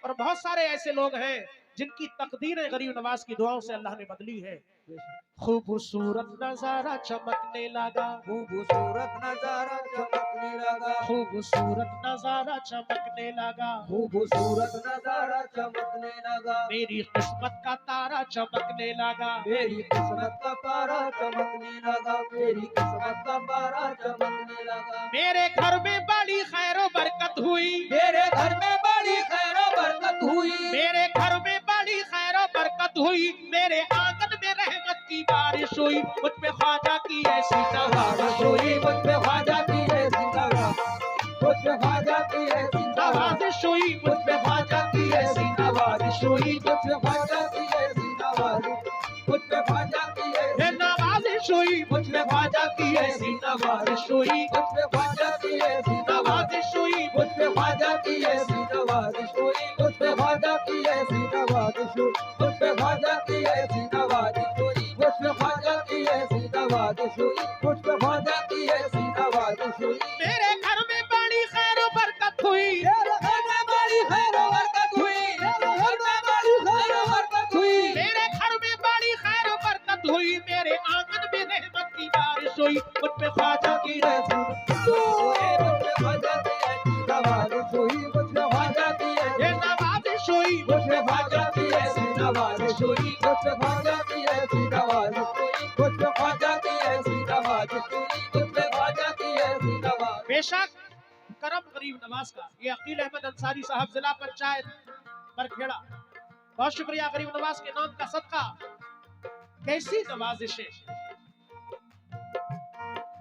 और बहुत सारे ऐसे लोग हैं जिनकी तकदीरें गरीब नवाज की दुआओं से अल्लाह ने बदली है। खूबसूरत नजारा चमकने लगा, खूबसूरत नजारा चमकने लगा, खूबसूरत नजारा चमकने लगा, खूबसूरत नजारा चमकने लगा, मेरी किस्मत का तारा चमकने लगा, मेरी किस्मत का तारा चमकने लगा, मेरी किस्मत का तारा चमकने लगा। मेरे घर में बड़ी खैर बरकत हुई, मेरे घर में बड़ी खैर बरकत हुई, मेरे घर में बड़ी खैर बरकत हुई, मेरे आंगन में रहमत की बारिश हुई, मुझ पे ख्वाजा की ऐसी नवाज़िश हुई, मुझ पे ख्वाजा की ऐसी नवाज़िश, मुझ पे ख्वाजा की ऐसी नवाज़िश हुई, मुझ पे ख्वाजा की ऐसी नवाज़िश हुई, मुझ पे ख्वाजा की ऐसी नवाज़िश, मुझ पे ख्वाजा की ऐसी नवाज़िश हुई, मुझ पे ख्वाजा की ऐसी नवाज़िश हुई, मुझ पे ख्वाजा की ऐसी नवाज़िश हुई, मुझ पे ख्वाजा की ऐसी नवाज़िश हुई, मुझ पे ख्वाजा की ऐसी नवाज़िश हुई, मुझ पे ख्वाजा की ऐसी नवाज़िश हुई, मुझ पे ख्वाजा की ऐसी नवाज़िश हुई, मुझ पे ख्वाजा की ऐसी नवाज़िश हुई। मेरे घर में बड़ी खैर बरकत हुई, मेरे घर में बड़ी खैर बरकत हुई, मेरे घर में बड़ी खैर बरकत हुई, मेरे घर में बड़ी खैर बरकत हुई, मेरे आंगन में रहमत की बारिश हुई, मुझ पे ख्वाजा की ऐसी मुझ पे ख्वाजा की ऐसी नवाज़िश हुई, मुझ पे ख्वाजा की ऐसी नवाज़िश हुई, मुझ पे ख्वाजा की ऐसी नवाज़िश हुई, मुझ पे ख्वाजा की ऐसी नवाज़िश हुई, मुझ पे ख्वाजा की ऐसी नवाज़िश हुई, मुझ पे ख्वाजा की ऐसी नवाज़िश। बेशक करम गरीब नवाज का। ये अकील अहमद अंसारी साहब जिला पंचायत बरखेड़ा, बहुत शुक्रिया गरीब नवाज के नाम का सदका। कैसी नवाजिशें,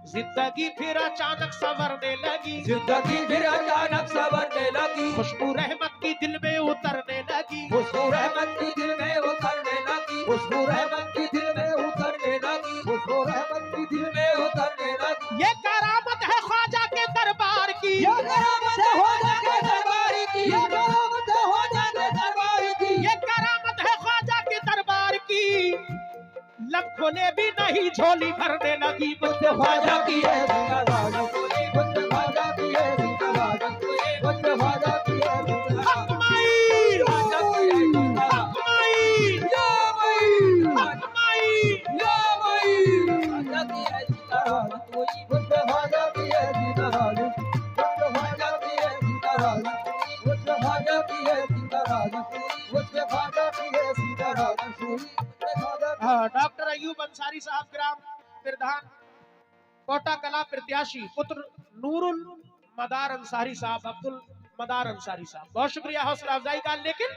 जिंदगी फिर अचानक संवरने लगी, जिंदगी फिर अचानक संवरने लगी, खुशबू रहमत की दिल में उतरने लगी, खुशबू रहमत की दिल में उतरने लगी, खुशबू रहमत की दिल में उतरने लगी, खुशबू रहमत की दिल में उतरने लगी। ये करामत है ख्वाजा के दरबार की, ये करामत है ख्वाजा के दरबार की, ये करामत है ख्वाजा के दरबार की, ये करामत है ख्वाजा के दरबार की। लब खोले भी नहीं झोली भरने लगी, मुझ पे ख्वाजा की ऐसी नवाज़िश हुई, मुझ पे ख्वाजा की ऐसी नवाज़िश हुई, मुझ पे ख्वाजा की ऐसी हक माई, ख्वाजा की ऐसी हक माई, या मई, हक माई। या मई, ख्वाजा की ऐसी नवाज़िश हुई, मुझ पे ख्वाजा की ऐसी नवाज़िश, मुझ पे ख्वाजा की ऐसी नवाज़िश हुई, मुझ पे ख्वाजा की ऐसी नवाज़िश हुई, मुझ पे ख्वाजा की ऐसी नवाज़िश हुई। डॉक्टर अयूब अंसारी साहब ग्राम प्रधान कोटा कला प्रत्याशी, पुत्र नूरुल मदार अंसारी साहब, अब्दुल मदार अंसारी साहब, बहुत शुक्रिया हौसला अफजाई का। लेकिन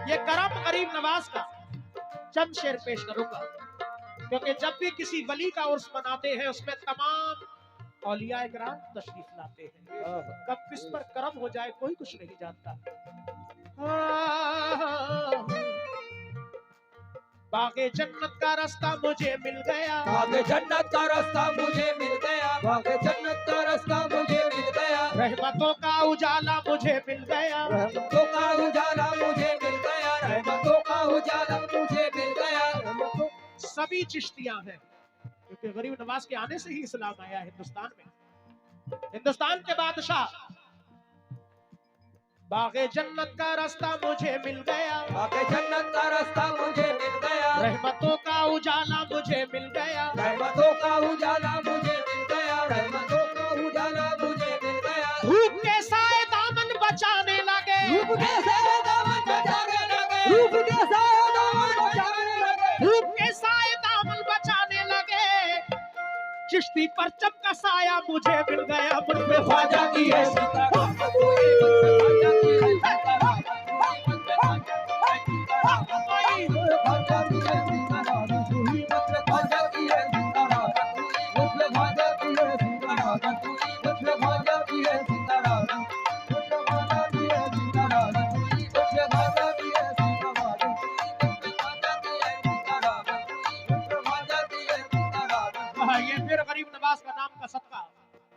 ये करम गरीब नवाज का चंद शेर पेश करूंगा, क्योंकि जब भी किसी वली का उर्स मनाते हैं उसमें तमाम औलिया किराम तशरीफ लाते हैं। कब किस पर करम हो जाए कोई कुछ नहीं जानता। बागे जन्नत का रास्ता मुझे मिल गया, बागे जन्नत का रास्ता मुझे मिल गया, बागे जन्नत का रास्ता मुझे मिल गया, रहमतों का उजाला मुझे मिल गया, रहमतों का उजाला मुझे मिल गया, रहमतों का उजाला मुझे मिल गया। सभी चिश्तियां हैं, क्योंकि गरीब नवाज के आने से ही इस्लाम आया हिंदुस्तान में। हिंदुस्तान के बादशाह, बागे जन्नत का रास्ता मुझे मिल गया, बागे जन्नत का रास्ता मुझे मिल गया, रहमतों का उजाला मुझे मिल गया, रहमतों का उजाला मुझे मिल गया, रहमतों का उजाला मुझे मिल गया। धूप के साए दामन बचाने लगे, धूप के साए दामन बचाने लगे, धूप के साए दामन बचाने लगे, धूप के साए दामन बचाने लगे, चिश्ती परचम का साया मुझे मिल गया, मुझ पे ख्वाजा की ऐसी करामत हुई, मुझ पे ख्वाजा की ऐसी करामत हुई, मुझ पे ख्वाजा की ऐसी करामत हुई, मुझ पे ख्वाजा की ऐसी करामत हुई, मुझ पे ख्वाजा की ऐसी करामत हुई, मुझ पे ख्वाजा की ऐसी करामत हुई, मुझ पे ख्वाजा की ऐसी करामत हुई, मुझ पे ख्वाजा की ऐसी करामत हुई, मुझ पे ख्वाजा की ऐसी करामत हुई, मुझ पे ख्वाजा की ऐसी करामत हुई। ये फिर गरीब नवाज का नाम का सदका।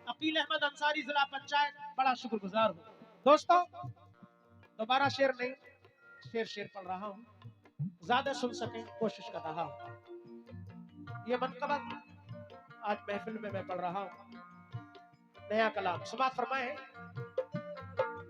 अकील अहमद अंसारी जिला पंचायत बड़ा शुक्रगुजार हूँ। दोस्तों दोबारा शेर नहीं, शेर पढ़ रहा हूँ, ज्यादा सुन सके कोशिश कर रहा हूँ। ये मनकबत आज महफिल में मैं पढ़ रहा हूँ। नया कलाम समाअत फरमाए।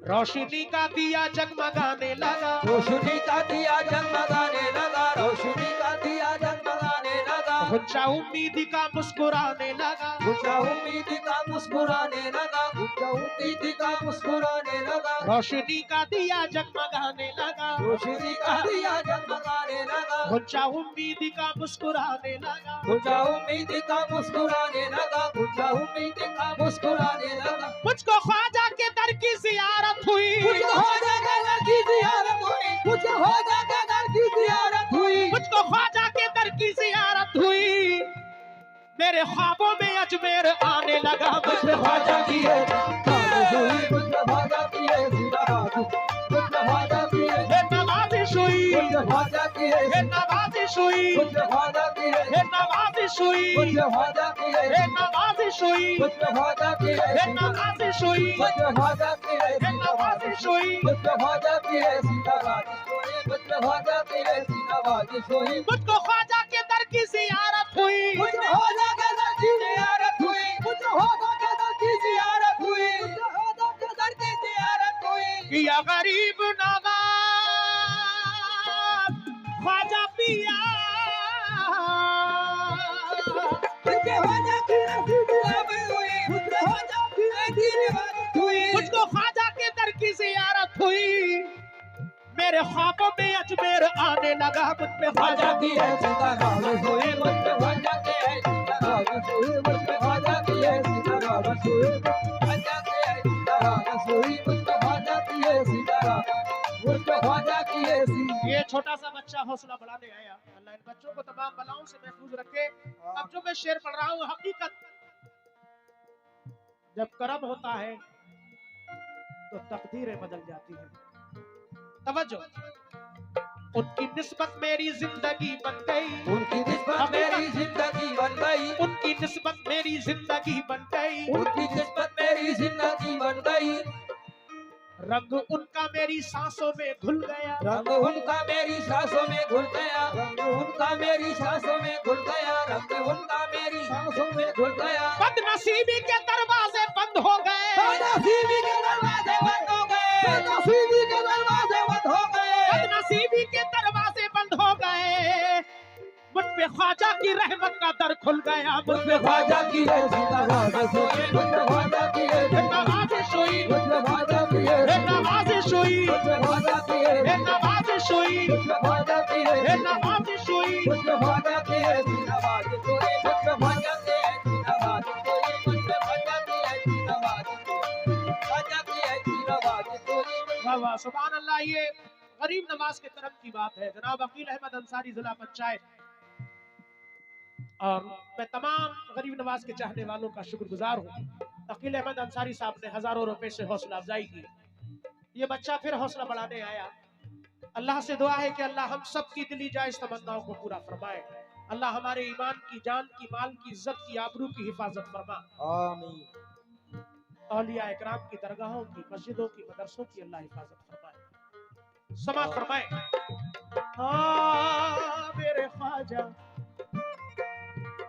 रोशनी का दिया जगमगाने लगा, रोशनी का दिया जगमगाने लगा, रोशनी का दिया जगमगाने लगा, गुंजा उम्मीद का मुस्कुराने लगा, गुंजा उम्मीद का मुस्कुराने लगा, गुंजा उम्मीद का मुस्कुराने लगा, रोशनी का दिया जगमगाने लगा, रोशनी का दिया जगमगाने लगा, गुंजा उम्मीद का मुस्कुराने लगा, गुंजा उम्मीद का मुस्कुराने लगा, गुंजा उम्मीद का मुस्कुराने लगा। मुझको ख्वाजा के दर की जियारत हुई, मुझको ख्वाजा के दर की जियारत हुई, मुझको ख्वाजा के दर की जियारत हुई, मुझको ख्वाजा के दर की जियारत हुई, मेरे ख्वाबों में अजमेर आने लगा, मुझको ख्वाजा की जियारत हुई, मुझको ख्वाजा की जियारत हुई, मुझको ख्वाजा की नवाजिश हुई, मुझको ख्वाजा की नवाजिश हुई, मुझको ख्वाजा की नवाजिश हुई, मुझको ख्वाजा की नवाजिश हुई, मुझको ख्वाजा की नवाजिश हुई, मुझको ख्वाजा की नवाजिश हुई, मुझको ख्वाजा की मुझको ख्वाजा की नवाजिश हुई, मुझको ख्वाजा के दर की जियारत हुई, मुझको ख्वाजा के दर की जियारत हुई, मुझको ख्वाजा के दर की जियारत हुई, मुझको ख्वाजा के दर की जियारत हुई। किया गरीब नवाज ख्वाजा पिया, मुझको ख्वाजा की जियारत हुई, मुझको ख्वाजा की जियारत हुई, मुझको ख्वाजा के दर की जियारत हुई, मेरे ख्वाबों में अजमेर आने लगा, मुझ पे ख्वाजा ख्वाजा की जियारत हुई, मुझको ख्वाजा की जियारत हुई, मुझको ख्वाजा की जियारत हुई, ख्वाजा की जियारत हुई, मुझको ख्वाजा की जियारत, मुझको ख्वाजा की जियारत। ये छोटा सा बच्चा हौसला बढ़ाने आया। अल्लाह इन बच्चों को तमाम बलाओं से महफूज रखे। अब जो मैं शेर पढ़ रहा हूँ हकीकत, जब करम होता है तो तकदीरें बदल जाती हैं। तवज्जो, उनकी निस्बत मेरी जिंदगी बन गई, उनकी निस्बत मेरी जिंदगी बन गई, उनकी निस्बत मेरी जिंदगी बन गई, उनकी निस्बत मेरी जिंदगी बन गई, रंग उनका मेरी सांसों में घुल गया, रंग उनका मेरी सांसों में घुल गया, रंग उनका मेरी सांसों में घुल गया, रंग उनका मेरी सांसों में घुल गया। बदनसीबी के दरवाजे बंद हो गए, बदनसीबी के दरवाजे बंद हो गए, बदनसीबी के दरवाजे बंद हो गए, बदनसीबी के दरवाजे बंद हो गए, मुझ पे ख्वाजा की रहमत का दर खुल गया, मुझ पे ख्वाजा की नवाजिश हुई, मुझको ख्वाजा की नवाजिश हुई, मुझको ख्वाजा की नवाजिश हुई, मुझको ख्वाजा की नवाजिश हुई, मुझको ख्वाजा की नवाजिश हुई, मुझको ख्वाजा की नवाजिश हुई, मुझको ख्वाजा की नवाजिश हुई, मुझको ख्वाजा की नवाजिश हुई, ख्वाजा की नवाजिश हुई। वाह वाह सुभान अल्लाह। ये गरीब नवाज के करम की बात है। जनाब अकील अहमद अंसारी जिला पंचायत, और मैं तमाम गरीब नवाज के चाहने वालों का शुक्रगुजार हूँ। अकील अहमद अंसारी साहब ने हजारों रुपए से हौसला अफजाई की। ये बच्चा फिर हौसला बढ़ाने आया। अल्लाह से दुआ है कि अल्लाह हम सब की दिली जायज तमन्नाओं को पूरा फरमाए। अल्लाह हमारे ईमान की, जान की, माल की, इज्जत की, आबरू की हिफाजत फरमा। आमीन। औलिया इकराम की दरगाहों की, मस्जिदों की, मदरसों की अल्लाह हिफाजत फरमाए, समात फरमाए। हाँ मेरे ख्वाजा,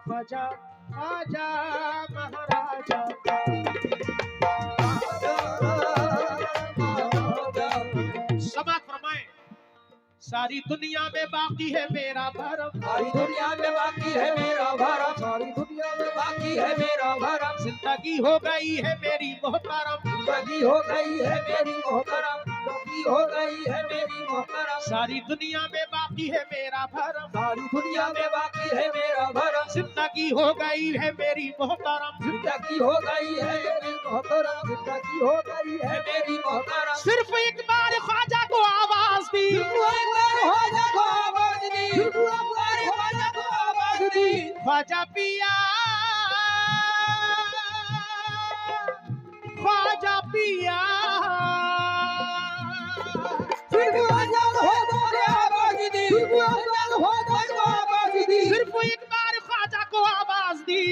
ख्वाजा ख्वाजा महाराजा, समात फरमाए। सारी दुनिया में बाकी है मेरा भरम, सारी दुनिया में बाकी है मेरा भरम, सारी दुनिया में बाकी है मेरा भरम, जिंदगी हो गई है मेरी मोहतरम, जिंदगी हो गई है मेरी मोहतरम, जिंदगी हो गई है मेरी मोहतरम, सारी दुनिया में बाकी है मेरा भरम, सारी दुनिया में बाकी है मेरा भरम, जिंदगी हो गई है मेरी मोहतरम, जिंदगी हो गई है मेरी मोहतरम, जिंदगी हो गई है मेरी मोहतरम। सिर्फ एक बार ख्वाजा को आवाज दी, ख्वाजा को आवाज दी, ख्वाजा को आवाज दी, ख्वाजा पिया, ख्वाजा पिया, ख्वाजा को आवाज दी, ख्वाजा को आवाज दी, सिर्फ एक बार ख्वाजा को आवाज दी,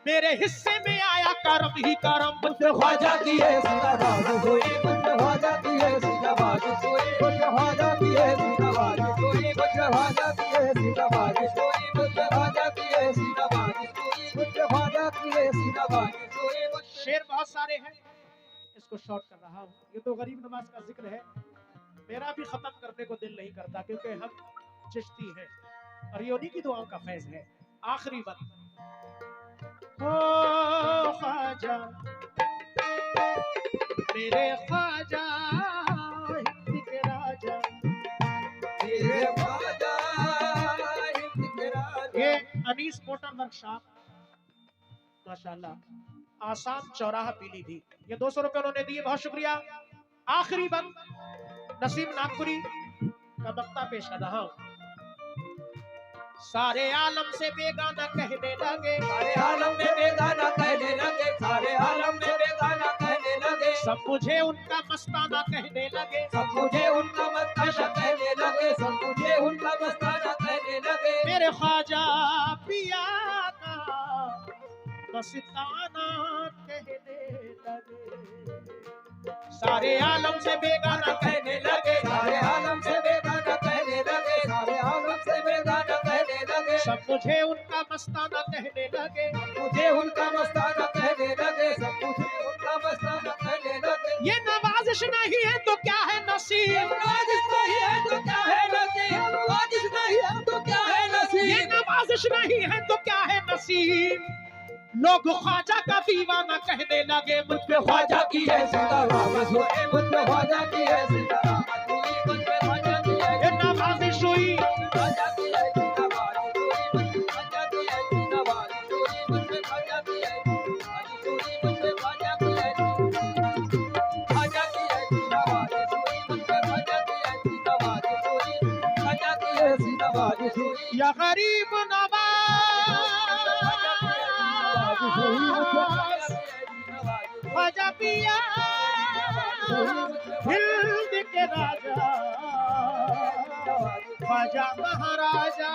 मेरे हिस्से में आया करम ही करम, मुझे ख्वाजा की है नवाजिश हुई, मुझे ख्वाजा की है नवाजिश हुई, मुझे ख्वाजा की है नवाजिश हुई, मुझे ख्वाजा की है नवाजिश हुई, मुझे ख्वाजा की है नवाजिश हुई, मुझे ख्वाजा की है नवाजिश हुई। शेर बहुत सारे हैं, इसको शॉर्ट कर रहा हूँ। तो गरीब नवाज का जिक्र है, मेरा भी खत्म करने को दिल नहीं करता क्योंकि हम चिश्ती हैं और ये उन्हीं की दुआओं का फैज है। आखिरी बात, ओ ख्वाजा मेरे ख्वाजा हिंद के राजा, मेरे ख्वाजा हिंद के राजा। ये अनीस मोटर वर्कशॉप माशाल्लाह, आसाम चौराहा पीलीभीत, ये 200 रुपए उन्होंने दिए, बहुत शुक्रिया। आखिरी बंद नसीम नागपुरी का मक्ता पेश कर रहा हूं। सारे आलम से बेगाना कहने लगे, सारे आलम में बेगाना कहने लगे, सारे आलम में बेगाना कहने लगे। सब मुझे उनका मस्ताना कहने लगे, सब मुझे उनका मस्ताना कहने लगे, सब मुझे उनका मस्ताना कहने लगे। मेरे ख्वाजा पिया का मस्ताना कहने लगे। सारे आलम से बेगाना कहने लगे, सारे आलम से बेगाना कहने लगे, सारे आलम से बेगाना कहने लगे। सब मुझे उनका मस्ताना कहने लगे, मुझे उनका मस्ताना कहने लगे, सब मुझे उनका मस्ताना कहने लगे। ये नवाजिश नहीं है तो क्या है नसीब, नवाजिश नहीं है तो क्या है नसीब, नवाजिश नहीं है तो क्या है ये नसीब। नवाजिश नहीं है तो क्या है नसीब। लोग ख्वाजा का दीवाना कहने लगे, मुझ पे ख्वाजा की है जिंदाबाद हुई, मुझ पे ख्वाजा की है जिंदाबाद हुई, मुझ पे ख्वाजा की है ये नवाजिश हुई, ख्वाजा की है जिंदाबाद हुई, मुझ पे ख्वाजा की है जिंदाबाद हुई, मुझ पे ख्वाजा की है जिंदाबाद हुई, मुझ पे ख्वाजा की है ख्वाजा की है जिंदाबाद हुई, मुझ पे ख्वाजा की है जिंदाबाद हुई, ख्वाजा की है जिंदाबाद हुई। या गरीब नवाज ख्वाजा पिया हिंद के राजा, ख्वाजा महाराजा।